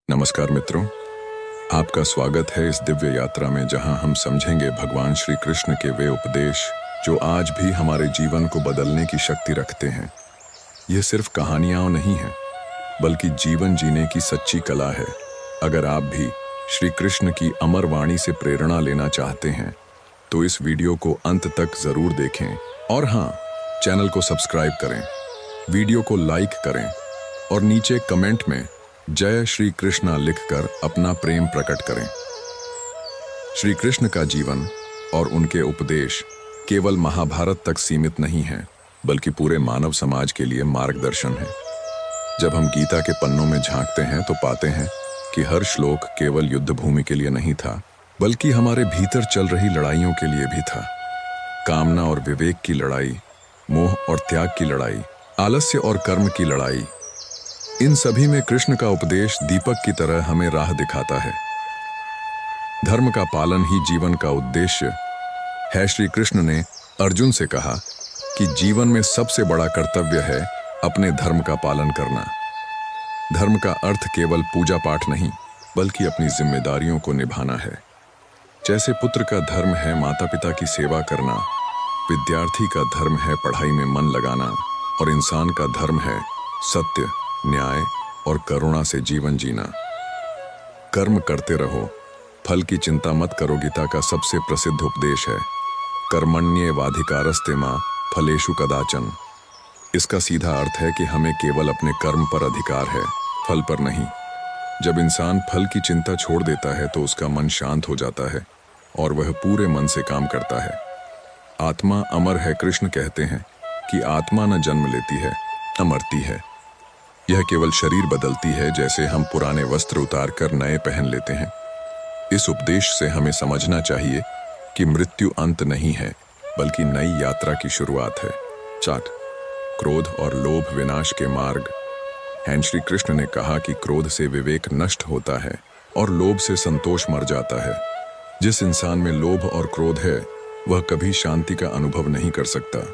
नमस्कार मित्रों, आपका स्वागत है इस दिव्य यात्रा में जहां हम समझेंगे भगवान श्री कृष्ण के वे उपदेश जो आज भी हमारे जीवन को बदलने की शक्ति रखते हैं। यह सिर्फ कहानियां नहीं है, बल्कि जीवन जीने की सच्ची कला है। अगर आप भी श्री कृष्ण की अमर वाणी से प्रेरणा लेना चाहते हैं तो इस वीडियो को अंत तक जरूर देखें और हाँ, चैनल को सब्सक्राइब करें, वीडियो को लाइक करें और नीचे कमेंट में जय श्री कृष्णा लिखकर अपना प्रेम प्रकट करें। श्री कृष्ण का जीवन और उनके उपदेश केवल महाभारत तक सीमित नहीं हैं, बल्कि पूरे मानव समाज के लिए मार्गदर्शन है। जब हम गीता के पन्नों में झांकते हैं तो पाते हैं कि हर श्लोक केवल युद्ध भूमि के लिए नहीं था, बल्कि हमारे भीतर चल रही लड़ाइयों के लिए भी था। कामना और विवेक की लड़ाई, मोह और त्याग की लड़ाई, आलस्य और कर्म की लड़ाई, इन सभी में कृष्ण का उपदेश दीपक की तरह हमें राह दिखाता है। धर्म का पालन ही जीवन का उद्देश्य है। श्री कृष्ण ने अर्जुन से कहा कि जीवन में सबसे बड़ा कर्तव्य है अपने धर्म का पालन करना। धर्म का अर्थ केवल पूजा पाठ नहीं, बल्कि अपनी जिम्मेदारियों को निभाना है। जैसे पुत्र का धर्म है माता पिता की सेवा करना, विद्यार्थी का धर्म है पढ़ाई में मन लगाना और इंसान का धर्म है सत्य, न्याय और करुणा से जीवन जीना। कर्म करते रहो, फल की चिंता मत करो गीता का सबसे प्रसिद्ध उपदेश है। कर्मण्येवाधिकारस्ते मा फलेषु कदाचन। इसका सीधा अर्थ है कि हमें केवल अपने कर्म पर अधिकार है, फल पर नहीं। जब इंसान फल की चिंता छोड़ देता है तो उसका मन शांत हो जाता है और वह पूरे मन से काम करता है। आत्मा अमर है। कृष्ण कहते हैं कि आत्मा न जन्म लेती है, न मरती है। यह केवल शरीर बदलती है, जैसे हम पुराने वस्त्र उतार कर नए पहन लेते हैं। इस उपदेश से हमें समझना चाहिए कि मृत्यु अंत नहीं है, बल्कि नई यात्रा की शुरुआत है। चाट क्रोध और लोभ विनाश के मार्ग हैं। श्री कृष्ण ने कहा कि क्रोध से विवेक नष्ट होता है और लोभ से संतोष मर जाता है। जिस इंसान में लोभ और क्रोध है वह कभी शांति का अनुभव नहीं कर सकता।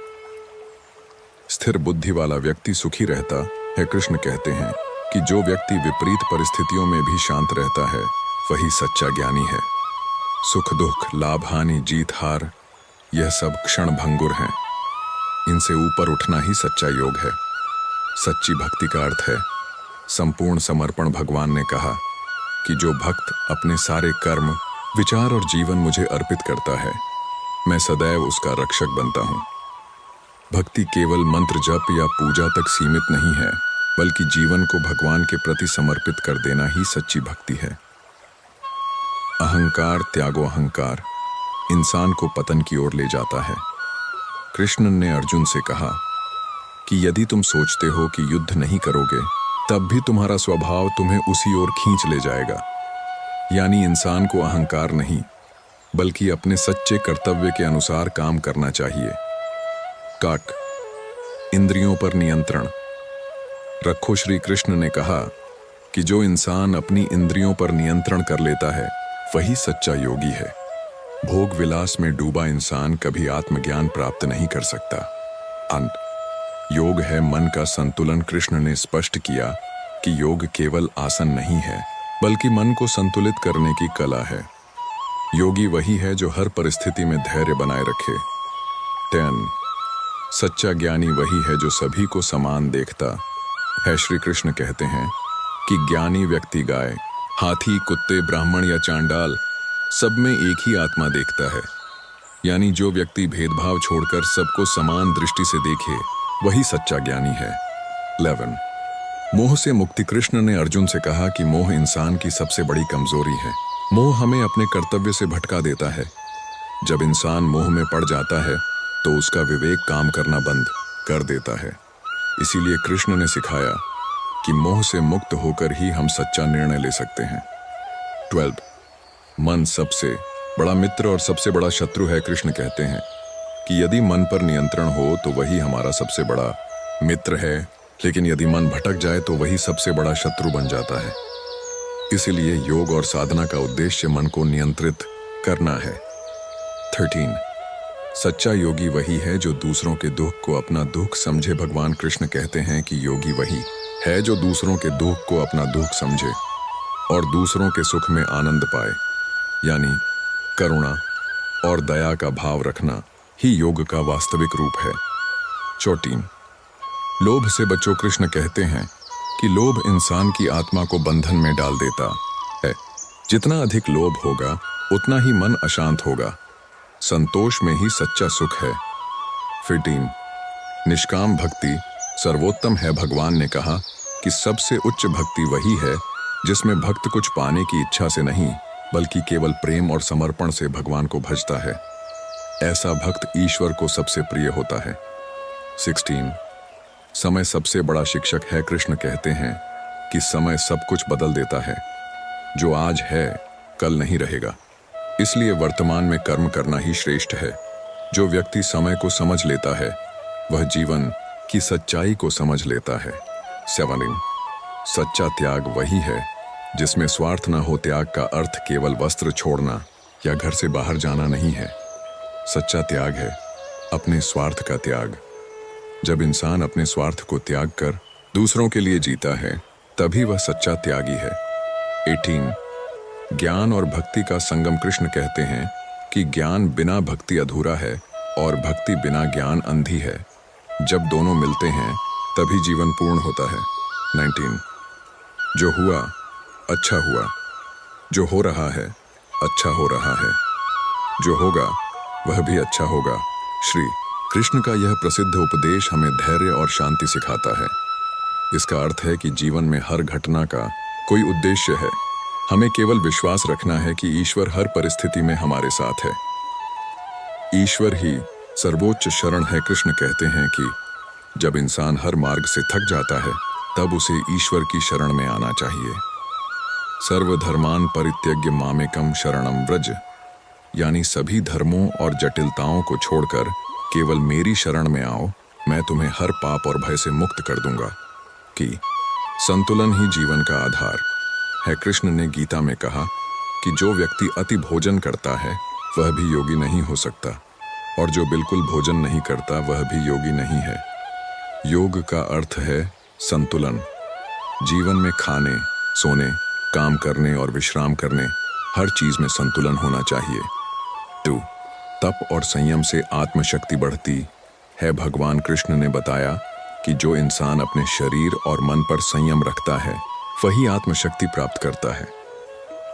स्थिर बुद्धि वाला व्यक्ति सुखी रहता है। कृष्ण कहते हैं कि जो व्यक्ति विपरीत परिस्थितियों में भी शांत रहता है वही सच्चा ज्ञानी है। सुख दुख, लाभ हानि, जीत हार, यह सब क्षण भंगुर हैं। इनसे ऊपर उठना ही सच्चा योग है। सच्ची भक्ति का अर्थ है संपूर्ण समर्पण। भगवान ने कहा कि जो भक्त अपने सारे कर्म, विचार और जीवन मुझे अर्पित करता है, मैं सदैव उसका रक्षक बनता हूँ। भक्ति केवल मंत्र जप या पूजा तक सीमित नहीं है, बल्कि जीवन को भगवान के प्रति समर्पित कर देना ही सच्ची भक्ति है। अहंकार त्यागो अहंकार इंसान को पतन की ओर ले जाता है। कृष्ण ने अर्जुन से कहा कि यदि तुम सोचते हो कि युद्ध नहीं करोगे, तब भी तुम्हारा स्वभाव तुम्हें उसी ओर खींच ले जाएगा। यानी इंसान को अहंकार नहीं, बल्कि अपने सच्चे कर्तव्य के अनुसार काम करना चाहिए। काक इंद्रियों पर नियंत्रण रखो। श्री कृष्ण ने कहा कि जो इंसान अपनी इंद्रियों पर नियंत्रण कर लेता है वही सच्चा योगी है। भोग विलास में डूबा इंसान कभी आत्मज्ञान प्राप्त नहीं कर सकता। अंत योग है मन का संतुलन। कृष्ण ने स्पष्ट किया कि योग केवल आसन नहीं है, बल्कि मन को संतुलित करने की कला है। योगी वही है जो हर परिस्थिति में धैर्य बनाए रखे। 10 सच्चा ज्ञानी वही है जो सभी को समान देखता है। श्री कृष्ण कहते हैं कि ज्ञानी व्यक्ति गाय, हाथी, कुत्ते, ब्राह्मण या चांडाल सब में एक ही आत्मा देखता है। यानी जो व्यक्ति भेदभाव छोड़कर सबको समान दृष्टि से देखे वही सच्चा ज्ञानी है। 11 मोह से मुक्ति। कृष्ण ने अर्जुन से कहा कि मोह इंसान की सबसे बड़ी कमजोरी है। मोह हमें अपने कर्तव्य से भटका देता है। जब इंसान मोह में पड़ जाता है तो उसका विवेक काम करना बंद कर देता है। इसीलिए कृष्ण ने सिखाया कि मोह से मुक्त होकर ही हम सच्चा निर्णय ले सकते हैं। 12 मन सबसे बड़ा मित्र और सबसे बड़ा शत्रु है। कृष्ण कहते हैं कि यदि मन पर नियंत्रण हो तो वही हमारा सबसे बड़ा मित्र है, लेकिन यदि मन भटक जाए तो वही सबसे बड़ा शत्रु बन जाता है। इसीलिए योग और साधना का उद्देश्य मन को नियंत्रित करना है। 13 सच्चा योगी वही है जो दूसरों के दुख को अपना दुख समझे। भगवान कृष्ण कहते हैं कि योगी वही है जो दूसरों के दुख को अपना दुख समझे। और दूसरों के सुख में आनंद पाए, यानी करुणा और दया का भाव रखना ही योग का वास्तविक रूप है। 14 लोभ से बचो। कृष्ण कहते हैं कि लोभ इंसान की आत्मा को बंधन में डाल देता है। जितना अधिक लोभ होगा उतना ही मन अशांत होगा। संतोष में ही सच्चा सुख है। 15 निष्काम भक्ति सर्वोत्तम है। भगवान ने कहा कि सबसे उच्च भक्ति वही है जिसमें भक्त कुछ पाने की इच्छा से नहीं बल्कि केवल प्रेम और समर्पण से भगवान को भजता है। ऐसा भक्त ईश्वर को सबसे प्रिय होता है। 16 समय सबसे बड़ा शिक्षक है। कृष्ण कहते हैं कि समय सब कुछ बदल देता है। जो आज है कल नहीं रहेगा, इसलिए वर्तमान में कर्म करना ही श्रेष्ठ है। जो व्यक्ति समय को समझ लेता है वह जीवन की सच्चाई को समझ लेता है। 17 सच्चा त्याग वही है जिसमें स्वार्थ न हो। त्याग का अर्थ केवल वस्त्र छोड़ना या घर से बाहर जाना नहीं है। सच्चा त्याग है अपने स्वार्थ का त्याग। जब इंसान अपने स्वार्थ को त्याग कर दूसरों के लिए जीता है तभी वह सच्चा त्यागी है। 18 ज्ञान और भक्ति का संगम। कृष्ण कहते हैं कि ज्ञान बिना भक्ति अधूरा है और भक्ति बिना ज्ञान अंधी है। जब दोनों मिलते हैं तभी जीवन पूर्ण होता है। 19 जो हुआ अच्छा हुआ, जो हो रहा है अच्छा हो रहा है, जो होगा वह भी अच्छा होगा। श्री कृष्ण का यह प्रसिद्ध उपदेश हमें धैर्य और शांति सिखाता है। इसका अर्थ है कि जीवन में हर घटना का कोई उद्देश्य है। हमें केवल विश्वास रखना है कि ईश्वर हर परिस्थिति में हमारे साथ है। ईश्वर ही सर्वोच्च शरण है। कृष्ण कहते हैं कि जब इंसान हर मार्ग से थक जाता है तब उसे ईश्वर की शरण में आना चाहिए। सर्वधर्मान परित्यज्य मामेकम शरणम व्रज, यानी सभी धर्मों और जटिलताओं को छोड़कर केवल मेरी शरण में आओ, मैं तुम्हें हर पाप और भय से मुक्त कर दूंगा। कि संतुलन ही जीवन का आधार है। कृष्ण ने गीता में कहा कि जो व्यक्ति अति भोजन करता है वह भी योगी नहीं हो सकता, और जो बिल्कुल भोजन नहीं करता वह भी योगी नहीं है। योग का अर्थ है संतुलन। जीवन में खाने, सोने, काम करने और विश्राम करने हर चीज में संतुलन होना चाहिए। 2 तप और संयम से आत्मशक्ति बढ़ती है। भगवान कृष्ण ने बताया कि जो इंसान अपने शरीर और मन पर संयम रखता है वही आत्मशक्ति प्राप्त करता है।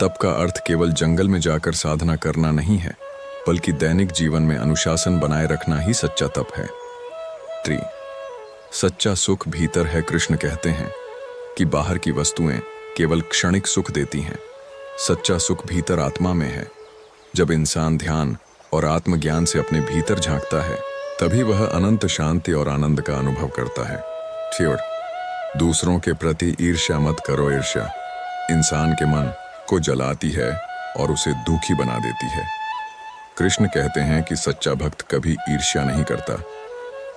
तप का अर्थ केवल जंगल में जाकर साधना करना नहीं है, बल्कि दैनिक जीवन में अनुशासन बनाए रखना ही सच्चा तप है। 3 सच्चा सुख भीतर है। कृष्ण कहते हैं कि बाहर की वस्तुएं केवल क्षणिक सुख देती हैं, सच्चा सुख भीतर आत्मा में है। जब इंसान ध्यान और आत्मज्ञान से अपने भीतर झांकता है तभी वह अनंत शांति और आनंद का अनुभव करता है। 4 दूसरों के प्रति ईर्ष्या मत करो। ईर्ष्या इंसान के मन को जलाती है और उसे दुखी बना देती है। कृष्ण कहते हैं कि सच्चा भक्त कभी ईर्ष्या नहीं करता।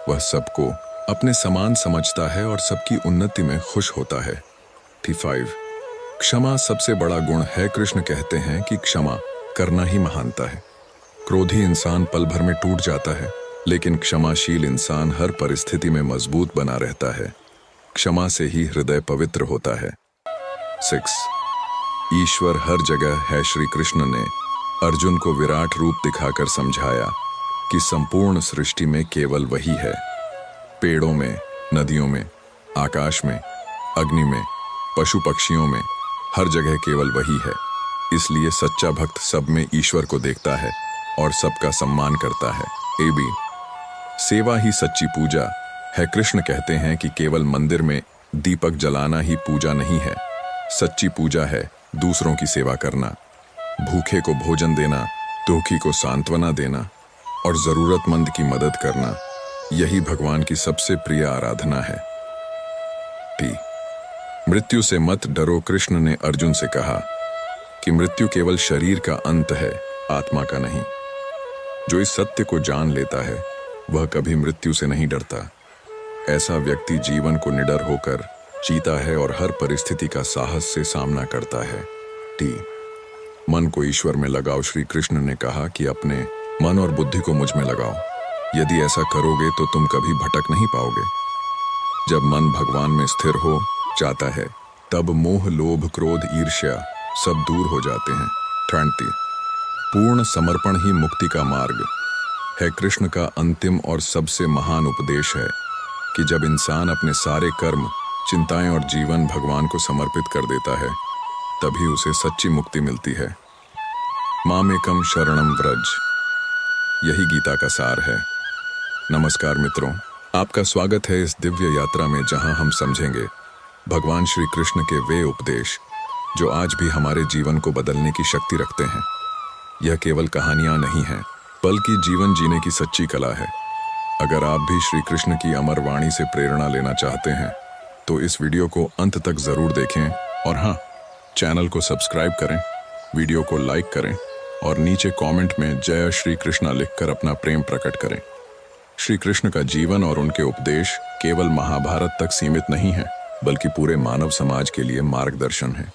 वह सबको अपने समान समझता है और सबकी उन्नति में खुश होता है। 5 क्षमा सबसे बड़ा गुण है। कृष्ण कहते हैं कि क्षमा करना ही महानता है। क्रोधी इंसान पल भर में टूट जाता है, लेकिन क्षमाशील इंसान हर परिस्थिति में मजबूत बना रहता है। क्षमा से ही हृदय पवित्र होता है। 6 ईश्वर हर जगह है। श्री कृष्ण ने अर्जुन को विराट रूप दिखाकर समझाया कि संपूर्ण सृष्टि में केवल वही है। पेड़ों में, नदियों में, आकाश में, अग्नि में, पशु पक्षियों में, हर जगह केवल वही है। इसलिए सच्चा भक्त सब में ईश्वर को देखता है और सबका सम्मान करता है। AB सेवा ही सच्ची पूजा है। कृष्ण कहते हैं कि केवल मंदिर में दीपक जलाना ही पूजा नहीं है। सच्ची पूजा है दूसरों की सेवा करना, भूखे को भोजन देना, दुखी को सांत्वना देना और जरूरतमंद की मदद करना। यही भगवान की सबसे प्रिय आराधना है। T मृत्यु से मत डरो। कृष्ण ने अर्जुन से कहा कि मृत्यु केवल शरीर का अंत है, आत्मा का नहीं। जो इस सत्य को जान लेता है वह कभी मृत्यु से नहीं डरता। ऐसा व्यक्ति जीवन को निडर होकर जीता है और हर परिस्थिति का साहस से सामना करता है। T मन को ईश्वर में लगाओ। श्री कृष्ण ने कहा कि अपने मन और बुद्धि को मुझ में लगाओ। यदि ऐसा करोगे तो तुम कभी भटक नहीं पाओगे। जब मन भगवान में स्थिर हो जाता है तब मोह, लोभ, क्रोध, ईर्ष्या सब दूर हो जाते हैं। 30 पूर्ण समर्पण ही मुक्ति का मार्ग है। कृष्ण का अंतिम और सबसे महान उपदेश है कि जब इंसान अपने सारे कर्म, चिंताएं और जीवन भगवान को समर्पित कर देता है, तभी उसे सच्ची मुक्ति मिलती है। मामेकम शरणम व्रज, यही गीता का सार है। नमस्कार मित्रों, आपका स्वागत है इस दिव्य यात्रा में जहां हम समझेंगे भगवान श्री कृष्ण के वे उपदेश जो आज भी हमारे जीवन को बदलने की शक्ति रखते हैं। यह केवल कहानियां नहीं हैं, बल्कि जीवन जीने की सच्ची कला है। अगर आप भी श्री कृष्ण की अमर वाणी से प्रेरणा लेना चाहते हैं तो इस वीडियो को अंत तक जरूर देखें और हाँ, चैनल को सब्सक्राइब करें, वीडियो को लाइक करें और नीचे कमेंट में जय श्री कृष्णा लिखकर अपना प्रेम प्रकट करें। श्री कृष्ण का जीवन और उनके उपदेश केवल महाभारत तक सीमित नहीं है, बल्कि पूरे मानव समाज के लिए मार्गदर्शन है।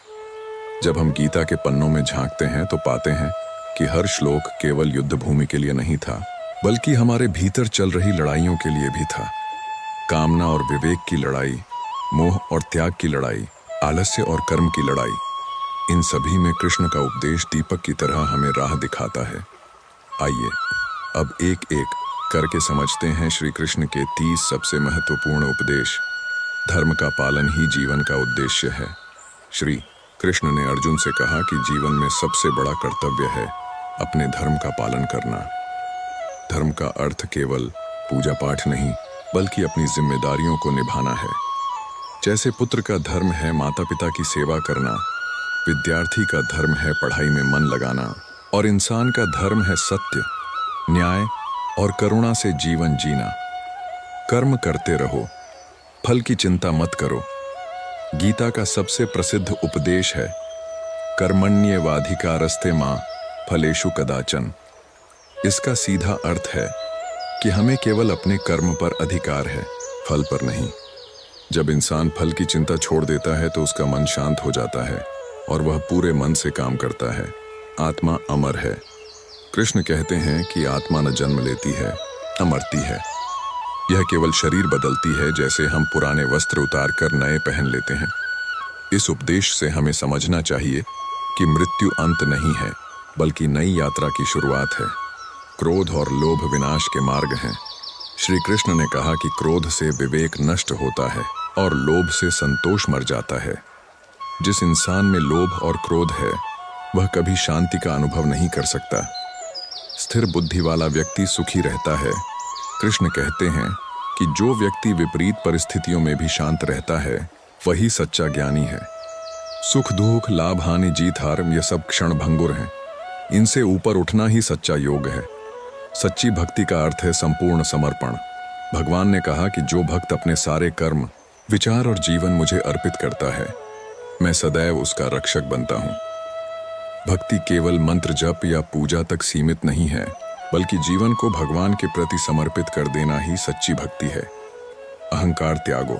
जब हम गीता के पन्नों में झांकते हैं तो पाते हैं कि हर श्लोक केवल युद्ध भूमि के लिए नहीं था, बल्कि हमारे भीतर चल रही लड़ाइयों के लिए भी था। कामना और विवेक की लड़ाई, मोह और त्याग की लड़ाई, आलस्य और कर्म की लड़ाई, इन सभी में कृष्ण का उपदेश दीपक की तरह हमें राह दिखाता है। आइए अब एक एक करके समझते हैं श्री कृष्ण के 30 सबसे महत्वपूर्ण उपदेश। धर्म का पालन ही जीवन का उद्देश्य है। श्री कृष्ण ने अर्जुन से कहा कि जीवन में सबसे बड़ा कर्तव्य है अपने धर्म का पालन करना। धर्म का अर्थ केवल पूजा पाठ नहीं, बल्कि अपनी जिम्मेदारियों को निभाना है। जैसे पुत्र का धर्म है माता पिता की सेवा करना, विद्यार्थी का धर्म है पढ़ाई में मन लगाना, और इंसान का धर्म है सत्य, न्याय और करुणा से जीवन जीना। कर्म करते रहो, फल की चिंता मत करो। गीता का सबसे प्रसिद्ध उपदेश है कर्मण्येवाधिकारस्ते मां फलेषु कदाचन। इसका सीधा अर्थ है कि हमें केवल अपने कर्म पर अधिकार है, फल पर नहीं। जब इंसान फल की चिंता छोड़ देता है तो उसका मन शांत हो जाता है और वह पूरे मन से काम करता है। आत्मा अमर है। कृष्ण कहते हैं कि आत्मा न जन्म लेती है, न मरती है। यह केवल शरीर बदलती है, जैसे हम पुराने वस्त्र उतार कर नए पहन लेते हैं। इस उपदेश से हमें समझना चाहिए कि मृत्यु अंत नहीं है, बल्कि नई यात्रा की शुरुआत है। क्रोध और लोभ विनाश के मार्ग हैं। श्री कृष्ण ने कहा कि क्रोध से विवेक नष्ट होता है और लोभ से संतोष मर जाता है। जिस इंसान में लोभ और क्रोध है, वह कभी शांति का अनुभव नहीं कर सकता। स्थिर बुद्धि वाला व्यक्ति सुखी रहता है। कृष्ण कहते हैं कि जो व्यक्ति विपरीत परिस्थितियों में भी शांत रहता है, वही सच्चा ज्ञानी है। सुख दुख, लाभ हानि, जीत हार, ये सब क्षण भंगुर हैं। इनसे ऊपर उठना ही सच्चा योग है। सच्ची भक्ति का अर्थ है संपूर्ण समर्पण। भगवान ने कहा कि जो भक्त अपने सारे कर्म, विचार और जीवन मुझे अर्पित करता है, मैं सदैव उसका रक्षक बनता हूँ। भक्ति केवल मंत्र जप या पूजा तक सीमित नहीं है, बल्कि जीवन को भगवान के प्रति समर्पित कर देना ही सच्ची भक्ति है। अहंकार त्यागो।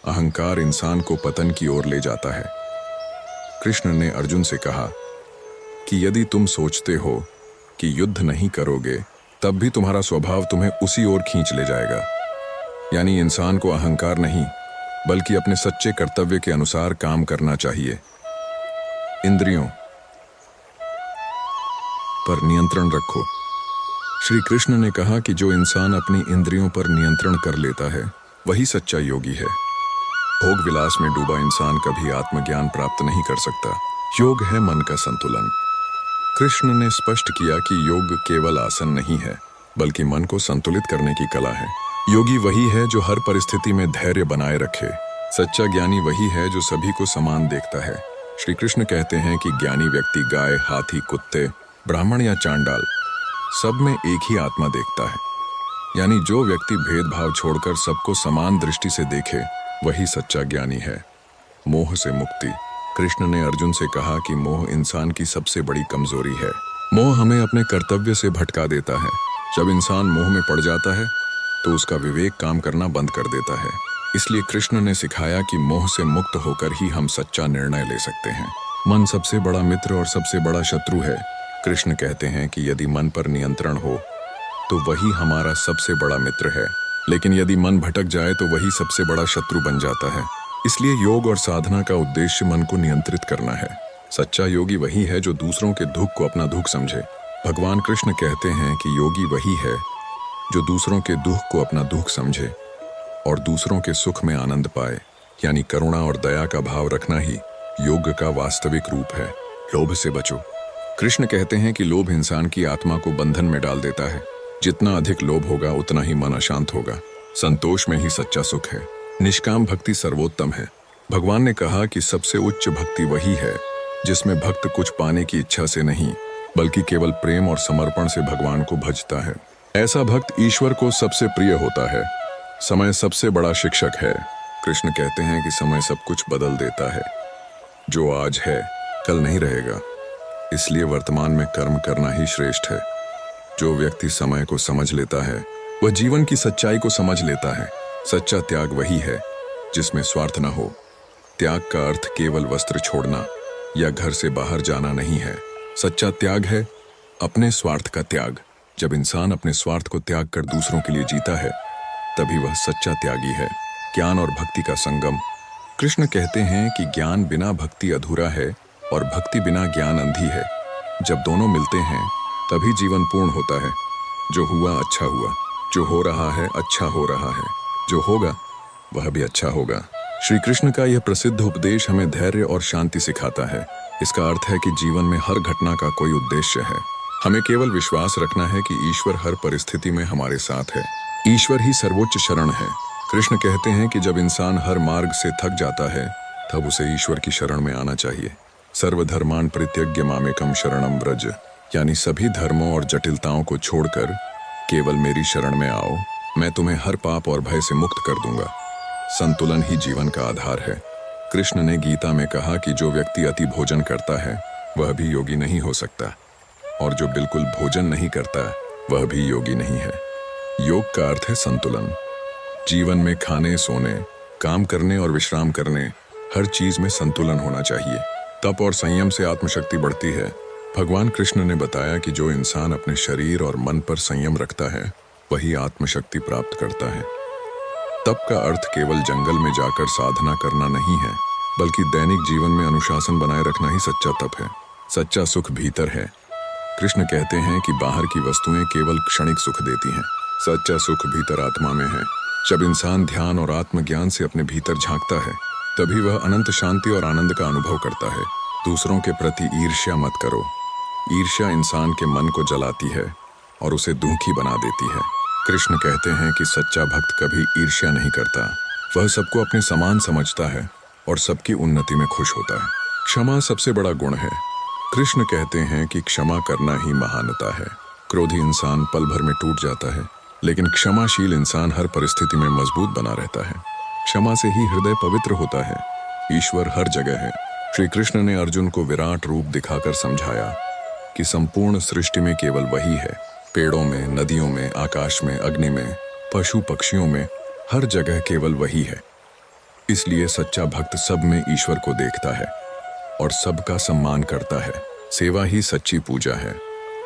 अहंकार इंसान को पतन की ओर ले जाता है। कृष्ण ने अर्जुन से कहा कि यदि तुम सोचते हो कि युद्ध नहीं करोगे, तब भी तुम्हारा स्वभाव तुम्हें उसी ओर खींच ले जाएगा। यानी इंसान को अहंकार नहीं, बल्कि अपने सच्चे कर्तव्य के अनुसार काम करना चाहिए। इंद्रियों पर नियंत्रण रखो। श्री कृष्ण ने कहा कि जो इंसान अपनी इंद्रियों पर नियंत्रण कर लेता है, वही सच्चा योगी है। भोग विलास में डूबा इंसान कभी आत्मज्ञान प्राप्त नहीं कर सकता। योग है मन का संतुलन। कृष्ण ने स्पष्ट किया कि योग केवल आसन नहीं है, बल्कि मन को संतुलित करने की कला है। योगी वही है जो हर परिस्थिति में धैर्य बनाए रखे। सच्चा ज्ञानी वही है जो सभी को समान देखता है। श्री कृष्ण कहते हैं कि ज्ञानी व्यक्ति गाय, हाथी, कुत्ते, ब्राह्मण या चांडाल, सब में एक ही आत्मा देखता है। यानी जो व्यक्ति भेदभाव छोड़कर सबको समान दृष्टि से देखे, वही सच्चा ज्ञानी है। मोह से मुक्ति। कृष्ण ने अर्जुन से कहा कि मोह इंसान की सबसे बड़ी कमजोरी है। मोह हमें अपने कर्तव्य से भटका देता है। जब इंसान मोह में पड़ जाता है तो उसका विवेक काम करना बंद कर देता है। इसलिए कृष्ण ने सिखाया कि मोह से मुक्त होकर ही हम सच्चा निर्णय ले सकते हैं। मन सबसे बड़ा मित्र और सबसे बड़ा शत्रु है। कृष्ण कहते हैं कि यदि मन पर नियंत्रण हो तो वही हमारा सबसे बड़ा मित्र है, लेकिन यदि मन भटक जाए तो वही सबसे बड़ा शत्रु बन जाता है। इसलिए योग और साधना का उद्देश्य मन को नियंत्रित करना है। सच्चा योगी वही है जो दूसरों के दुख को अपना दुख समझे। भगवान कृष्ण कहते हैं कि योगी वही है जो दूसरों के दुख को अपना दुख समझे और दूसरों के सुख में आनंद पाए, यानी करुणा और दया का भाव रखना ही योग का वास्तविक रूप है। लोभ से बचो। कृष्ण कहते हैं कि लोभ इंसान की आत्मा को बंधन में डाल देता है। जितना अधिक लोभ होगा उतना ही मन अशांत होगा। संतोष में ही सच्चा सुख है। निष्काम भक्ति सर्वोत्तम है। भगवान ने कहा कि सबसे उच्च भक्ति वही है जिसमें भक्त कुछ पाने की इच्छा से नहीं बल्कि केवल प्रेम और समर्पण से भगवान को भजता है। ऐसा भक्त ईश्वर को सबसे प्रिय होता है। समय सबसे बड़ा शिक्षक है। कृष्ण कहते हैं कि समय सब कुछ बदल देता है। जो आज है कल नहीं रहेगा, इसलिए वर्तमान में कर्म करना ही श्रेष्ठ है। जो व्यक्ति समय को समझ लेता है वह जीवन की सच्चाई को समझ लेता है। सच्चा त्याग वही है जिसमें स्वार्थ न हो। त्याग का अर्थ केवल वस्त्र छोड़ना या घर से बाहर जाना नहीं है। सच्चा त्याग है अपने स्वार्थ का त्याग। जब इंसान अपने स्वार्थ को त्याग कर दूसरों के लिए जीता है तभी वह सच्चा त्यागी है। ज्ञान और भक्ति का संगम। कृष्ण कहते हैं कि ज्ञान बिना भक्ति अधूरा है और भक्ति बिना ज्ञान अंधी है। जब दोनों मिलते हैं तभी जीवन पूर्ण होता है। जो हुआ अच्छा हुआ, जो हो रहा है अच्छा हो रहा है, जो होगा वह भी अच्छा होगा। श्री कृष्ण का यह प्रसिद्ध उपदेश हमें धैर्य और शांति सिखाता है। इसका अर्थ है कि जीवन में हर घटना का कोई उद्देश्य है। हमें केवल विश्वास रखना है कि ईश्वर हर परिस्थिति में हमारे साथ है। ईश्वर ही सर्वोच्च शरण है। कृष्ण कहते हैं कि जब इंसान हर मार्ग से थक जाता है तब उसे ईश्वर की शरण में आना चाहिए। सर्वधर्मान परित्यज्य मामेकम शरणम व्रज, यानी सभी धर्मों और जटिलताओं को छोड़कर केवल मेरी शरण में आओ, मैं तुम्हें हर पाप और भय से मुक्त कर दूंगा। संतुलन ही जीवन का आधार है। कृष्ण ने गीता में कहा कि जो व्यक्ति अति भोजन करता है वह भी योगी नहीं हो सकता, और जो बिल्कुल भोजन नहीं करता वह भी योगी नहीं है। योग का अर्थ है संतुलन। जीवन में खाने, सोने, काम करने और विश्राम करने हर चीज में संतुलन होना चाहिए। तप और संयम से आत्मशक्ति बढ़ती है। भगवान कृष्ण ने बताया कि जो इंसान अपने शरीर और मन पर संयम रखता है वही आत्मशक्ति प्राप्त करता है। तप का अर्थ केवल जंगल में जाकर साधना करना नहीं है, बल्कि दैनिक जीवन में अनुशासन बनाए रखना ही सच्चा तप है। सच्चा सुख भीतर है। कृष्ण कहते हैं कि बाहर की वस्तुएं केवल क्षणिक सुख देती हैं, सच्चा सुख भीतर आत्मा में है। जब इंसान ध्यान और आत्मज्ञान से अपने भीतर झांकता है तभी वह अनंत शांति और आनंद का अनुभव करता है। दूसरों के प्रति ईर्ष्या मत करो। ईर्ष्या इंसान के मन को जलाती है और उसे दुखी बना देती है। कृष्ण कहते हैं कि सच्चा भक्त कभी ईर्ष्या नहीं करता। वह सबको अपने समान समझता है और सबकी उन्नति में खुश होता है। क्षमा सबसे बड़ा गुण है। कृष्ण कहते हैं कि क्षमा करना ही महानता है। क्रोधी इंसान पल भर में टूट जाता है, लेकिन क्षमाशील इंसान हर परिस्थिति में मजबूत बना रहता है। क्षमा से ही हृदय पवित्र होता है। ईश्वर हर जगह है। श्री कृष्ण ने अर्जुन को विराट रूप दिखाकर समझाया कि संपूर्ण सृष्टि में केवल वही है। पेड़ों में, नदियों में, आकाश में, अग्नि में, पशु पक्षियों में, हर जगह केवल वही है। इसलिए सच्चा भक्त सब में ईश्वर को देखता है और सबका सम्मान करता है। सेवा ही सच्ची पूजा है।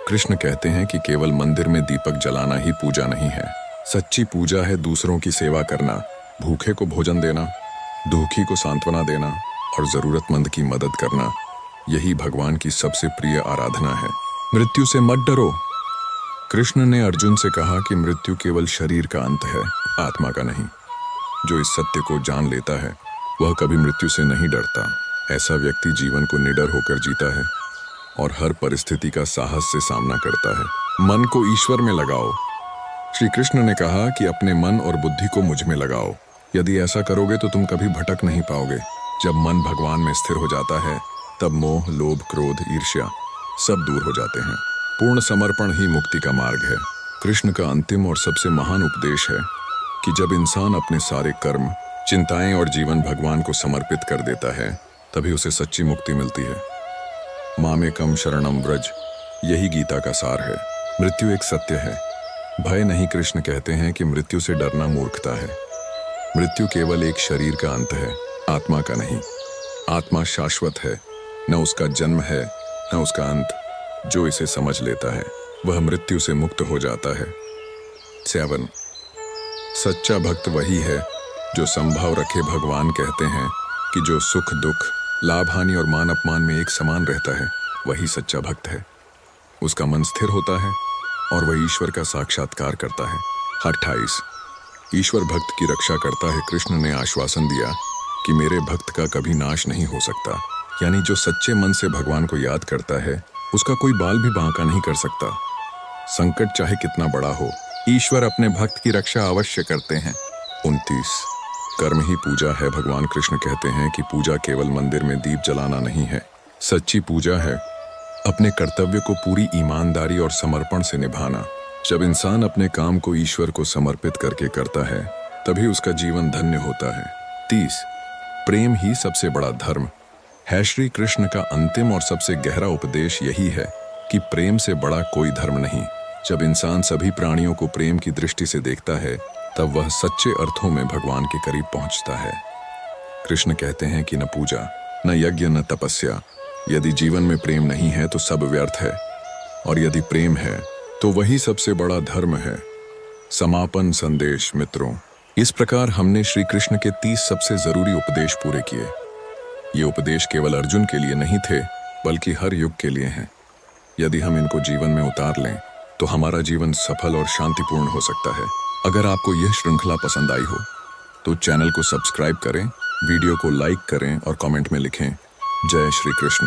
कृष्ण कहते हैं कि केवल मंदिर में दीपक जलाना ही पूजा नहीं है। सच्ची पूजा है दूसरों की सेवा करना, भूखे को भोजन देना, दुखी को सांत्वना देना और जरूरतमंद की मदद करना। यही भगवान की सबसे प्रिय आराधना है। मृत्यु से मत डरो। कृष्ण ने अर्जुन से कहा कि मृत्यु केवल शरीर का अंत है, आत्मा का नहीं। जो इस सत्य को जान लेता है वह कभी मृत्यु से नहीं डरता। ऐसा व्यक्ति जीवन को निडर होकर जीता है और हर परिस्थिति का साहस से सामना करता है। मन को ईश्वर में लगाओ। श्री कृष्ण ने कहा कि अपने मन और बुद्धि को मुझ में लगाओ। यदि ऐसा करोगे तो तुम कभी भटक नहीं पाओगे। जब मन भगवान में स्थिर हो जाता है तब मोह, लोभ, क्रोध, ईर्ष्या सब दूर हो जाते हैं। पूर्ण समर्पण ही मुक्ति का मार्ग है। कृष्ण का अंतिम और सबसे महान उपदेश है कि जब इंसान अपने सारे कर्म, चिंताएं और जीवन भगवान को समर्पित कर देता है तभी उसे सच्ची मुक्ति मिलती है। मामेकम शरणम व्रज, यही गीता का सार है। मृत्यु एक सत्य है, भय नहीं। कृष्ण कहते हैं कि मृत्यु से डरना मूर्खता है। मृत्यु केवल एक शरीर का अंत है, आत्मा का नहीं। आत्मा शाश्वत है, न उसका जन्म है न उसका अंत। जो इसे समझ लेता है वह मृत्यु से मुक्त हो जाता है। 7 सच्चा भक्त वही है जो संभव रखे भगवान कहते हैं कि जो सुख दुख लाभ हानि और मान अपमान में एक समान रहता है वही सच्चा भक्त है। उसका मन स्थिर होता है और वह ईश्वर का साक्षात्कार करता है। 28 ईश्वर भक्त की रक्षा करता है। कृष्ण ने आश्वासन दिया कि मेरे भक्त का कभी नाश नहीं हो सकता, यानी जो सच्चे मन से भगवान को याद करता है उसका कोई बाल भी बांका नहीं कर सकता। संकट चाहे कितना बड़ा हो, ईश्वर अपने भक्त की रक्षा अवश्य करते हैं। 29 कर्म ही पूजा है। भगवान कृष्ण कहते हैं कि पूजा केवल मंदिर में दीप जलाना नहीं है, सच्ची पूजा है अपने कर्तव्य को पूरी ईमानदारी और समर्पण से निभाना। जब इंसान अपने काम को ईश्वर को समर्पित करके करता है तभी उसका जीवन धन्य होता है। 30 प्रेम ही सबसे बड़ा धर्म है। श्री कृष्ण का अंतिम और सबसे गहरा उपदेश यही है कि प्रेम से बड़ा कोई धर्म नहीं। जब इंसान सभी प्राणियों को प्रेम की दृष्टि से देखता है तब वह सच्चे अर्थों में भगवान के करीब पहुंचता है। कृष्ण कहते हैं कि न पूजा न यज्ञ न तपस्या, यदि जीवन में प्रेम नहीं है तो सब व्यर्थ है, और यदि प्रेम है तो वही सबसे बड़ा धर्म है। समापन संदेश। मित्रों, इस प्रकार हमने श्री कृष्ण के 30 सबसे जरूरी उपदेश पूरे किए। ये उपदेश केवल अर्जुन के लिए नहीं थे बल्कि हर युग के लिए हैं। यदि हम इनको जीवन में उतार लें तो हमारा जीवन सफल और शांतिपूर्ण हो सकता है। अगर आपको यह श्रृंखला पसंद आई हो तो चैनल को सब्सक्राइब करें, वीडियो को लाइक करें और कमेंट में लिखें जय श्री कृष्ण।